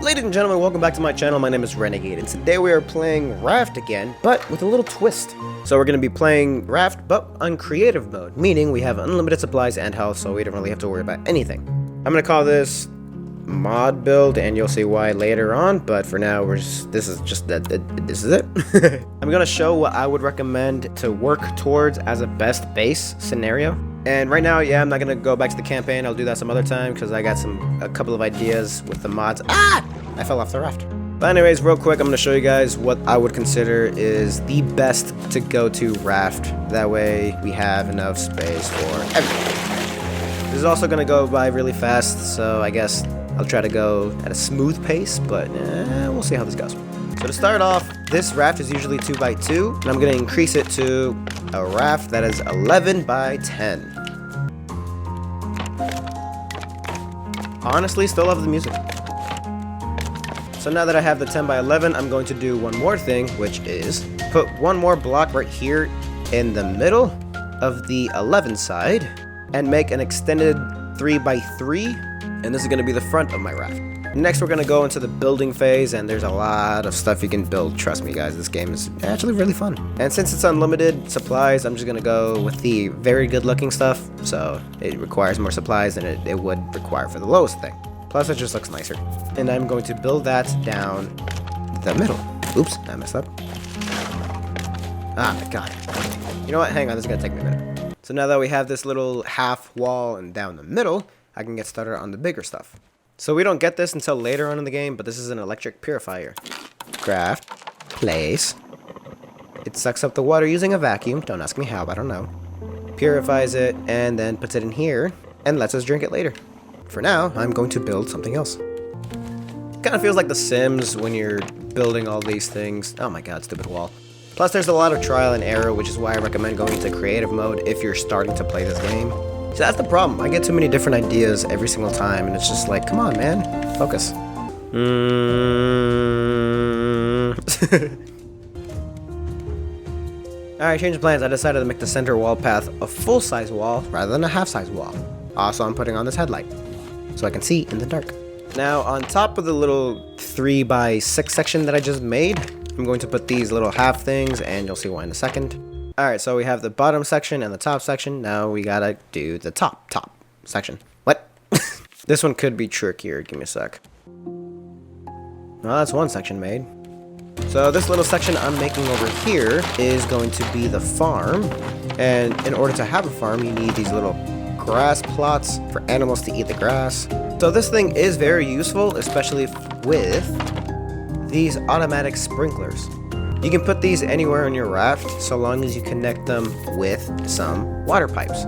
Ladies and gentlemen, welcome back to my channel. My name is Renegade, and today we are playing Raft again, but with a little twist. So we're going to be playing Raft, but on creative mode, meaning we have unlimited supplies and health, so we don't really have to worry about anything. I'm going to call this mod build, and you'll see why later on, but for now, this is it. I'm going to show what I would recommend to work towards as a best base scenario. And right now, yeah, I'm not going to go back to the campaign. I'll do that some other time, because I got a couple of ideas with the mods. I fell off the raft. But anyways, real quick, I'm going to show you guys what I would consider is the best to go to raft. That way we have enough space for everything. This is also going to go by really fast, so I guess I'll try to go at a smooth pace, but we'll see how this goes. So to start off, this raft is usually 2x2, and I'm going to increase it to a raft that is 11 by 10. Honestly, still love the music. So now that I have the 10 by 11, I'm going to do one more thing, which is put one more block right here in the middle of the 11 side and make an extended 3 by 3, and this is going to be the front of my raft. Next, we're going to go into the building phase, and there's a lot of stuff you can build. Trust me, guys, this game is actually really fun. And since it's unlimited supplies, I'm just going to go with the very good looking stuff, so it requires more supplies than it would require for the lowest thing. Plus, it just looks nicer. And I'm going to build that down the middle. Oops, I messed up. Ah, my God. You know what? Hang on, this is going to take me a minute. So now that we have this little half wall and down the middle, I can get started on the bigger stuff. So we don't get this until later on in the game, but this is an electric purifier. Craft. Place. It sucks up the water using a vacuum. Don't ask me how, I don't know. Purifies it, and then puts it in here, and lets us drink it later. For now, I'm going to build something else. Kind of feels like The Sims when you're building all these things. Oh my God, stupid wall. Plus, there's a lot of trial and error, which is why I recommend going into creative mode if you're starting to play this game. So that's the problem. I get too many different ideas every single time, and it's just like, come on, man, focus. Alright, change of plans. I decided to make the center wall path a full-size wall rather than a half-size wall. Also, I'm putting on this headlight so I can see in the dark. Now, on top of the little 3 by 6 section that I just made, I'm going to put these little half things, and you'll see why in a second. Alright, so we have the bottom section and the top section. Now we gotta do the top section. What? This one could be trickier. Give me a sec. Well, that's one section made. So this little section I'm making over here is going to be the farm. And in order to have a farm, you need these little grass plots for animals to eat the grass. So this thing is very useful, especially with these automatic sprinklers. You can put these anywhere on your raft so long as you connect them with some water pipes.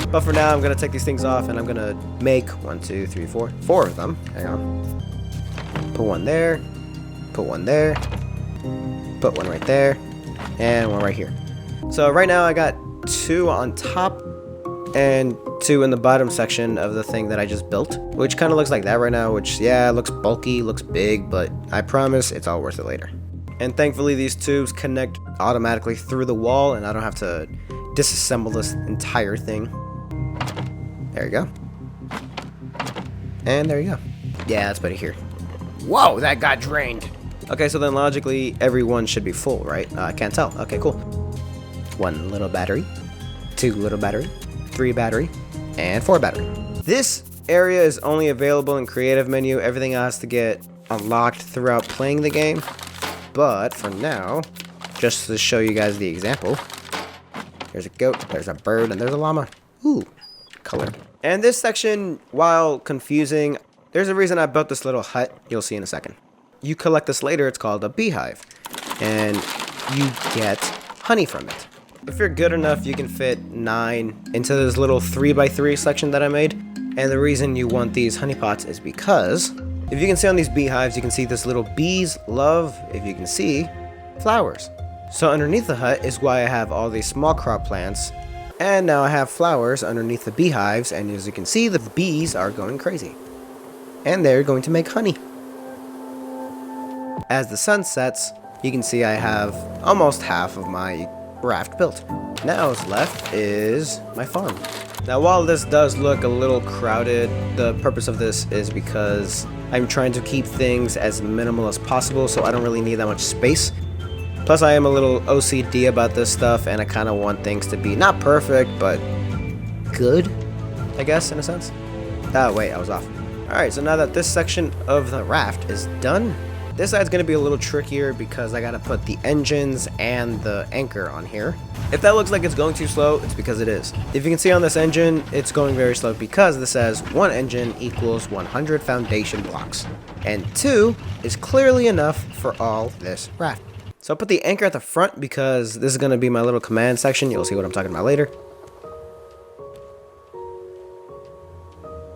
But for now, I'm going to take these things off, and I'm going to make 4 of them. Hang on. Put one there, put one there, put one right there, and one right here. So right now I got 2 on top and 2 in the bottom section of the thing that I just built, which kind of looks like that right now, which, yeah, looks bulky, looks big, but I promise it's all worth it later. And thankfully these tubes connect automatically through the wall, and I don't have to disassemble this entire thing. There you go. And there you go. Yeah, that's better here. Whoa, that got drained. Okay, so then logically everyone should be full, right? I can't tell. Okay, cool. 1 little battery, 2 little battery, 3 battery, and 4 battery. This area is only available in creative menu. Everything else has to get unlocked throughout playing the game. But for now, just to show you guys the example, there's a goat, there's a bird, and there's a llama. Ooh, color. And this section, while confusing, there's a reason I built this little hut. You'll see in a second. You collect this later. It's called a beehive, and you get honey from it. If you're good enough, you can fit 9 into this little 3 by 3 section that I made. And the reason you want these honey pots is because if you can see on these beehives, you can see this little bees love, if you can see, flowers. So underneath the hut is why I have all these small crop plants. And now I have flowers underneath the beehives, and as you can see, the bees are going crazy. And they're going to make honey. As the sun sets, you can see I have almost half of my raft built. Now what's left is my farm. Now while this does look a little crowded, the purpose of this is because I'm trying to keep things as minimal as possible, so I don't really need that much space. Plus I am a little OCD about this stuff, and I kind of want things to be not perfect, but good, I guess, in a sense. Ah, wait, I was off. Alright, so now that this section of the raft is done, this side's going to be a little trickier because I got to put the engines and the anchor on here. If that looks like it's going too slow, it's because it is. If you can see on this engine, it's going very slow because this says 1 engine equals 100 foundation blocks. And 2 is clearly enough for all this raft. So I'll put the anchor at the front because this is going to be my little command section. You'll see what I'm talking about later.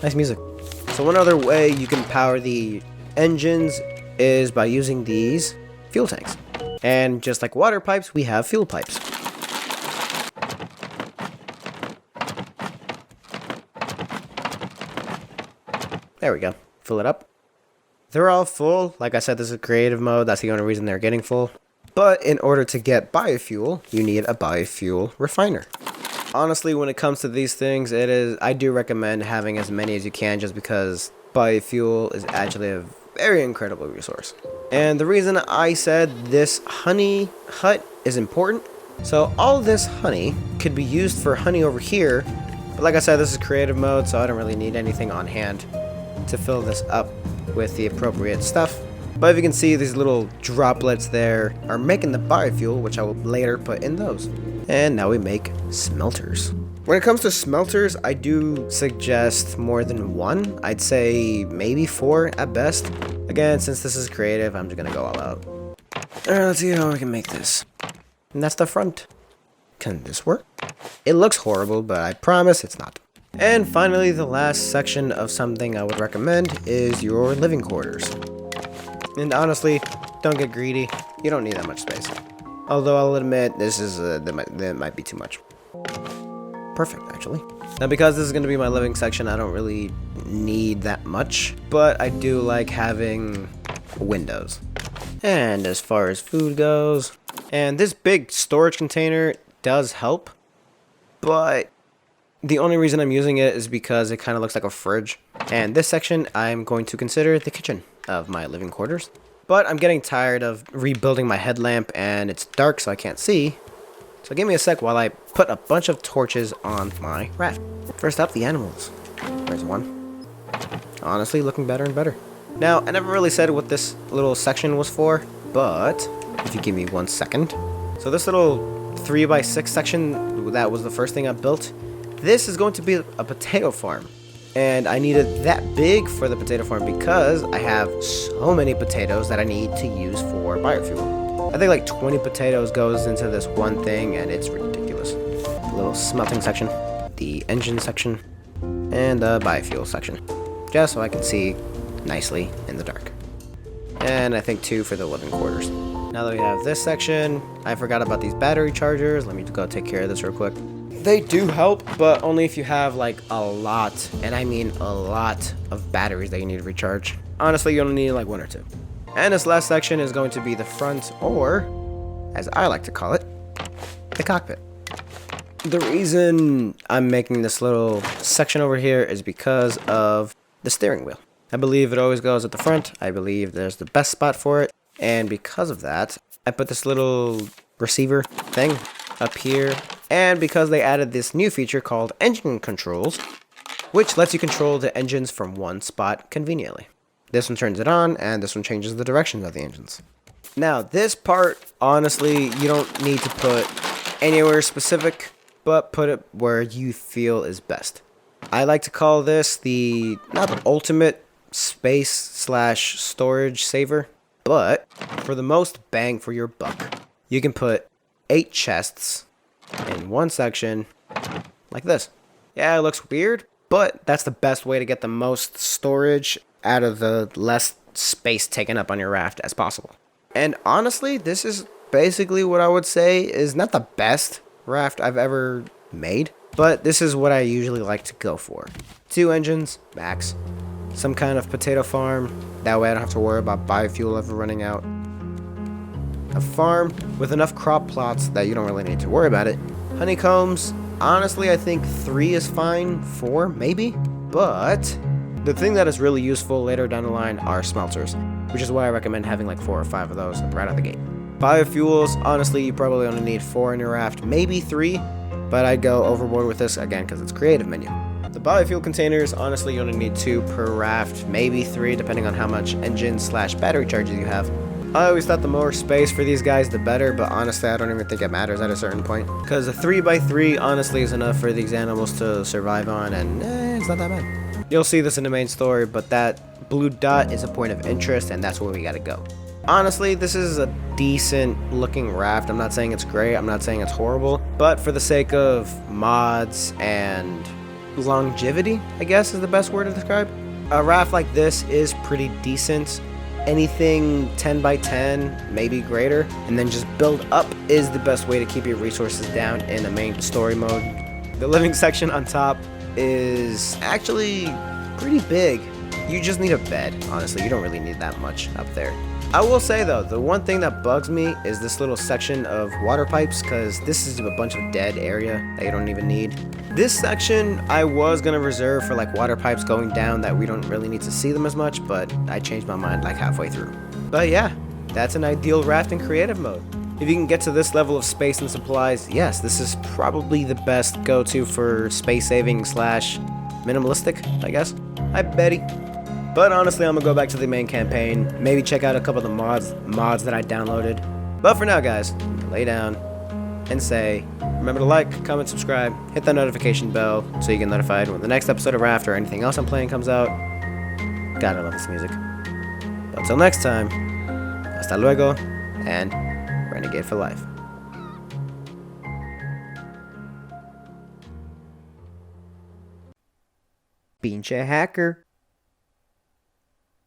Nice music. So one other way you can power the engines is by using these fuel tanks. And just like water pipes, we have fuel pipes. There we go. Fill it up. They're all full. Like I said, this is creative mode. That's the only reason they're getting full. But in order to get biofuel, you need a biofuel refiner. Honestly, when it comes to these things, I do recommend having as many as you can just because biofuel is actually a very incredible resource. And the reason I said this honey hut is important, so all this honey could be used for honey over here, but like I said, this is creative mode, so I don't really need anything on hand to fill this up with the appropriate stuff. But if you can see, these little droplets there are making the biofuel, which I will later put in those. And now we make smelters. When it comes to smelters, I do suggest more than 1. I'd say maybe 4 at best. Again, since this is creative, I'm just gonna go all out. Alright, let's see how we can make this. And that's the front. Can this work? It looks horrible, but I promise it's not. And finally, the last section of something I would recommend is your living quarters. And honestly, don't get greedy. You don't need that much space. Although I'll admit, this is that might be too much. Perfect, actually. Now, because this is going to be my living section, I don't really need that much, but I do like having windows. And as far as food goes, and this big storage container does help, but the only reason I'm using it is because it kind of looks like a fridge. And this section, I'm going to consider the kitchen of my living quarters. But I'm getting tired of rebuilding my headlamp, and it's dark so I can't see. So give me a sec while I put a bunch of torches on my raft. First up, the animals. There's one. Honestly, looking better and better. Now, I never really said what this little section was for, but if you give me 1 second. So this little 3x6 section, that was the first thing I built. This is going to be a potato farm. And I needed that big for the potato farm because I have so many potatoes that I need to use for biofuel. I think like 20 potatoes goes into this one thing, and it's ridiculous. The little smelting section, the engine section, and the biofuel section. Just so I can see nicely in the dark. And I think 2 for the living quarters. Now that we have this section, I forgot about these battery chargers. Let me go take care of this real quick. They do help, but only if you have like a lot, and I mean a lot of batteries that you need to recharge. Honestly, you only need like 1 or 2. And this last section is going to be the front, or as I like to call it, the cockpit. The reason I'm making this little section over here is because of the steering wheel. I believe it always goes at the front. I believe there's the best spot for it. And because of that, I put this little receiver thing up here. And because they added this new feature called engine controls, which lets you control the engines from one spot conveniently. This one turns it on, and this one changes the directions of the engines. Now, this part, honestly, you don't need to put anywhere specific, but put it where you feel is best. I like to call this not the ultimate space / storage saver, but for the most bang for your buck, you can put 8 chests in one section like this. Yeah, it looks weird, but that's the best way to get the most storage out of the less space taken up on your raft as possible. And honestly, this is basically what I would say is not the best raft I've ever made, but this is what I usually like to go for. 2 engines, max. Some kind of potato farm, that way I don't have to worry about biofuel ever running out. A farm with enough crop plots that you don't really need to worry about it. Honeycombs, Honestly, I think 3 is fine, 4 maybe, but the thing that is really useful later down the line are smelters, which is why I recommend having like 4 or 5 of those right out the gate. Biofuels, honestly, you probably only need 4 in your raft, maybe 3, but I'd go overboard with this again because it's creative menu. The biofuel containers, honestly, you only need 2 per raft, maybe 3 depending on how much engine/battery charges you have. I always thought the more space for these guys the better, but honestly I don't even think it matters at a certain point, because a 3x3 honestly is enough for these animals to survive on, and it's not that bad. You'll see this in the main story, but that blue dot is a point of interest, and that's where we gotta go. Honestly, this is a decent looking raft. I'm not saying it's great, I'm not saying it's horrible, but for the sake of mods and longevity, I guess is the best word to describe, a raft like this is pretty decent. Anything 10 by 10, maybe greater, and then just build up is the best way to keep your resources down in the main story mode. The living section on top is actually pretty big. You just need a bed, honestly. You don't really need that much up there. I will say though, the one thing that bugs me is this little section of water pipes, because this is a bunch of dead area that you don't even need. This section I was gonna reserve for like water pipes going down that we don't really need to see them as much, but I changed my mind like halfway through. But yeah, that's an ideal raft in creative mode. If you can get to this level of space and supplies, yes, this is probably the best go-to for space saving / minimalistic, I guess. Hi Betty. But honestly, I'm gonna go back to the main campaign, maybe check out a couple of the mods that I downloaded. But for now guys, lay down and say, remember to like, comment, subscribe, hit that notification bell so you get notified when the next episode of Raft or anything else I'm playing comes out. God, I love this music. But until next time, hasta luego, and Renegade for life. Pinche hacker.